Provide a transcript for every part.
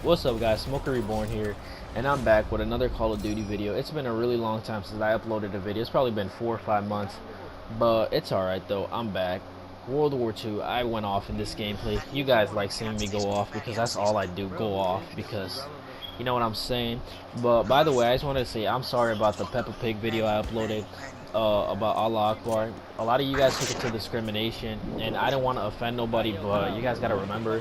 What's up guys, Smoker Reborn here, and I'm back with another Call of Duty video. It's been a really long time since I uploaded a video. It's probably been 4 or 5 months, but it's alright though. I'm back. World War II, I went off in this gameplay. You guys like seeing me go off because that's all I do, go off, because you know what I'm saying. But by the way, I just wanted to say I'm sorry about the Peppa Pig video I uploaded about Allah Akbar. A lot of you guys took it to discrimination, and I don't want to offend nobody, but you guys gotta remember,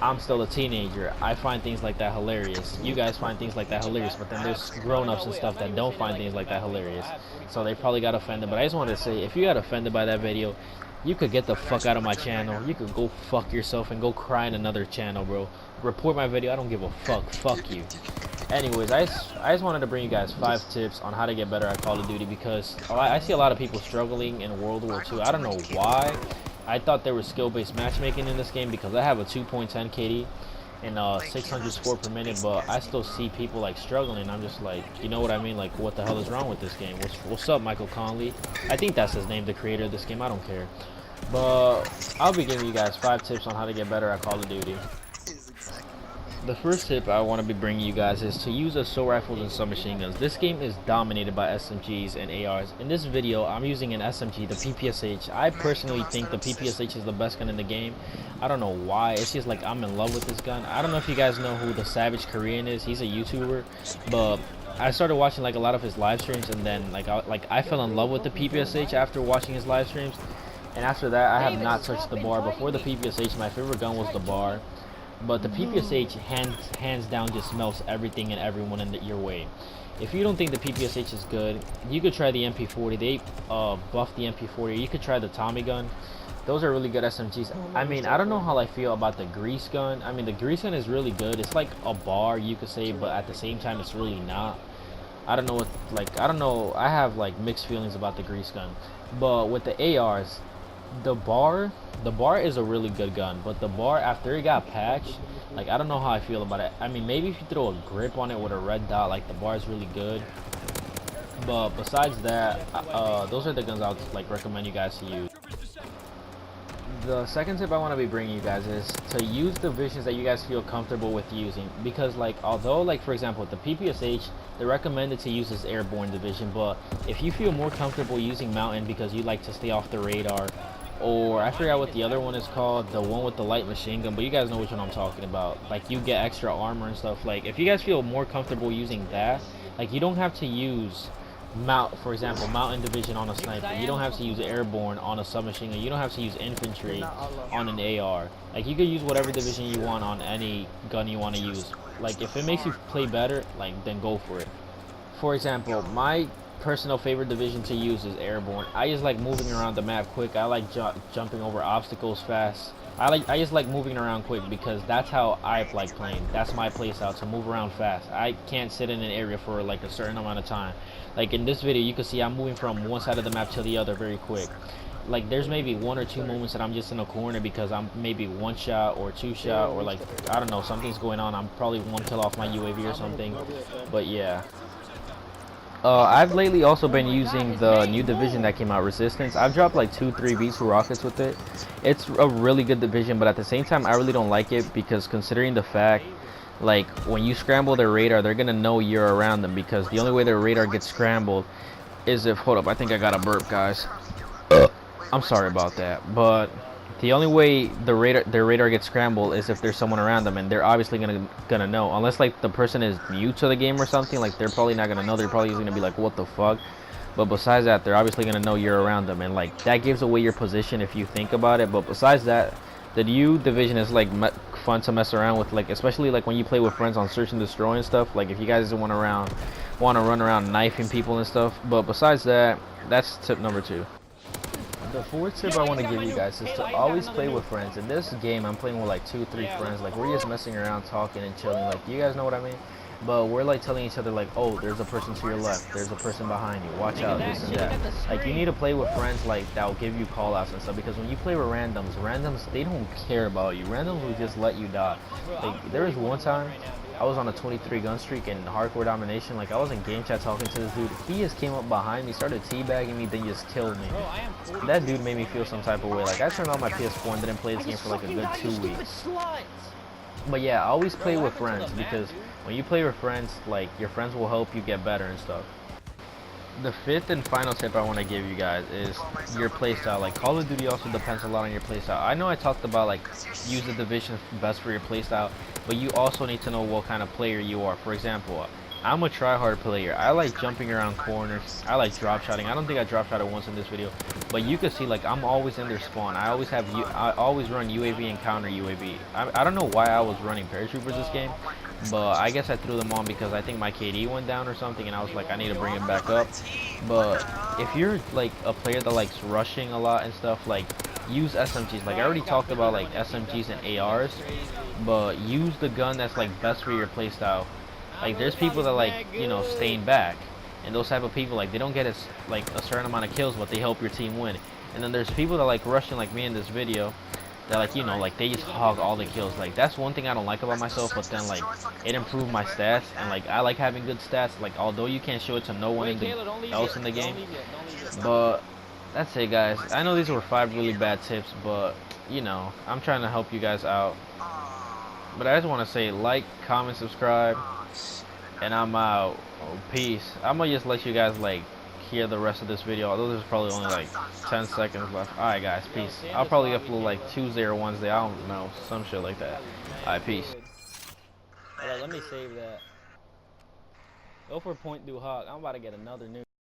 I'm still a teenager. I find things like that hilarious. You guys find things like that hilarious, but then there's grown-ups and stuff that don't find things like that hilarious. So they probably got offended. But I just wanted to say, if you got offended by that video, you could get the fuck out of my channel. You could go fuck yourself and go cry in another channel, bro. Report my video. I don't give a fuck. Fuck you. Anyways, I just wanted to bring you guys 5 tips on how to get better at Call of Duty, because I see a lot of people struggling in World War II. I don't know why. I thought there was skill-based matchmaking in this game because I have a 2.10 KD and 600 score per minute, but I still see people like struggling. I'm just like, you know what I mean? Like, what the hell is wrong with this game? What's up, Michael Conley? I think that's his name, the creator of this game. I don't care. But I'll be giving you guys 5 tips on how to get better at Call of Duty. The first tip I want to be bringing you guys is to use assault rifles and submachine guns. This game is dominated by SMGs and ARs. In this video, I'm using an SMG, the PPSH. I personally think the PPSH is the best gun in the game. I don't know why. It's just like I'm in love with this gun. I don't know if you guys know who the Savage Korean is. He's a YouTuber, but I started watching like a lot of his live streams, and then I fell in love with the PPSH after watching his live streams. And after that, I have not touched the bar. Before the PPSH, my favorite gun was the bar. But the PPSH hands down just melts everything and everyone in your way. If you don't think the PPSH is good, you could try the MP40. They buffed the MP40. You could try the Tommy gun. Those are really good SMGs. I mean, I don't know how I feel about the grease gun. I mean, the grease gun is really good. It's like a bar, you could say, but at the same time, it's really not. I don't know what, I don't know. I have like mixed feelings about the grease gun. But with the ARs, the bar is a really good gun, but the bar, after it got patched, like, I don't know how I feel about it. I mean, maybe if you throw a grip on it with a red dot, like, the bar is really good. But besides that, those are the guns I would like recommend you guys to use. The second tip I want to be bringing you guys is to use divisions that you guys feel comfortable with using, because like, although like for example with the PPSH, they're recommended to use this airborne division, but if you feel more comfortable using mountain because you like to stay off the radar, or I forgot what the other one is called, the one with the light machine gun, but you guys know which one I'm talking about, like you get extra armor and stuff. Like, if you guys feel more comfortable using that, like, you don't have to use for example, mountain division on a sniper. You don't have to use airborne on a submachine gun. You don't have to use infantry on an AR. Like, you could use whatever division you want on any gun you want to use. Like, if it makes you play better, like, then go for it. For example, my personal favorite division to use is airborne. I just like moving around the map quick. I like jumping over obstacles fast. I just like moving around quick because that's how I like playing. That's my playstyle, to move around fast. I can't sit in an area for like a certain amount of time. Like in this video, you can see I'm moving from one side of the map to the other very quick. Like, there's maybe 1 or 2 moments that I'm just in a corner because I'm maybe 1 shot or 2 shot, or like, I don't know, something's going on. I'm probably 1 kill off my UAV or something. But yeah. I've lately also been using the new division that came out, Resistance. I've dropped like 2-3 V2 rockets with it. It's a really good division, but at the same time, I really don't like it because, considering the fact, like, when you scramble their radar, they're gonna know you're around them, because the only way their radar gets scrambled is if, hold up, I think I got a burp, guys. I'm sorry about that, but the only way their radar gets scrambled is if there's someone around them, and they're obviously gonna know, unless like the person is new to the game or something. Like, they're probably not gonna know. They're probably gonna be like, what the fuck? But besides that, they're obviously gonna know you're around them, and like, that gives away your position if you think about it. But besides that, the new division is like fun to mess around with, like, especially like when you play with friends on search and destroy and stuff. Like, if you guys want to run around knifing people and stuff. But besides that, that's tip number 2. The fourth tip I want to give you guys is to always play with friends. In this game, I'm playing with like 2-3 friends. Like, we're just messing around, talking and chilling. Like, you guys know what I mean? But we're like telling each other like, oh, there's a person to your left, there's a person behind you, watch out, this and that. Like, you need to play with friends like that will give you call outs and stuff, because when you play with randoms, they don't care about you. Randoms will just let you die. Like, there was one time I was on a 23 gun streak in hardcore domination. Like, I was in game chat talking to this dude. He just came up behind me, started teabagging me, then just killed me. That dude made me feel some type of way. Like, I turned on my PS4 and didn't play this game for like a good 2 weeks. But yeah, always play with friends, because when you play with friends, like, your friends will help you get better and stuff. The fifth and final tip I want to give you guys is your playstyle. Like, Call of Duty also depends a lot on your playstyle. I know I talked about like use the division best for your playstyle, but you also need to know what kind of player you are. For example, I'm a try-hard player. I like jumping around corners. I like drop shotting. I don't think I drop shotted once in this video, but you can see like I'm always in their spawn. I always run UAV and counter UAV. I don't know why I was running paratroopers this game, but I guess I threw them on because I think my KD went down or something, and I was like, I need to bring it back up. But if you're like a player that likes rushing a lot and stuff, like, use SMGs. Like, I already talked about like SMGs and ARs, but use the gun that's like best for your playstyle. Like, there's people that like, you know, staying back, and those type of people, like, they don't get like a certain amount of kills, but they help your team win. And then there's people that like rushing, like me in this video, that, like, you know, like, they just hog all the kills. Like, that's one thing I don't like about myself, but then like it improved my stats, and like I like having good stats, like, although you can't show it to no one else in the game. But that's it, guys. I know these were 5 really bad tips, but you know, I'm trying to help you guys out. But I just want to say, like, comment, subscribe, and I'm out. Oh, peace. I'm gonna just let you guys like hear the rest of this video, although there's probably only like 10 seconds left. Alright guys, peace. I'll probably upload like Tuesday or Wednesday, I don't know, some shit like that. Alright, peace. Alright, let me save that. Go for point through hawk. I'm about to get another new.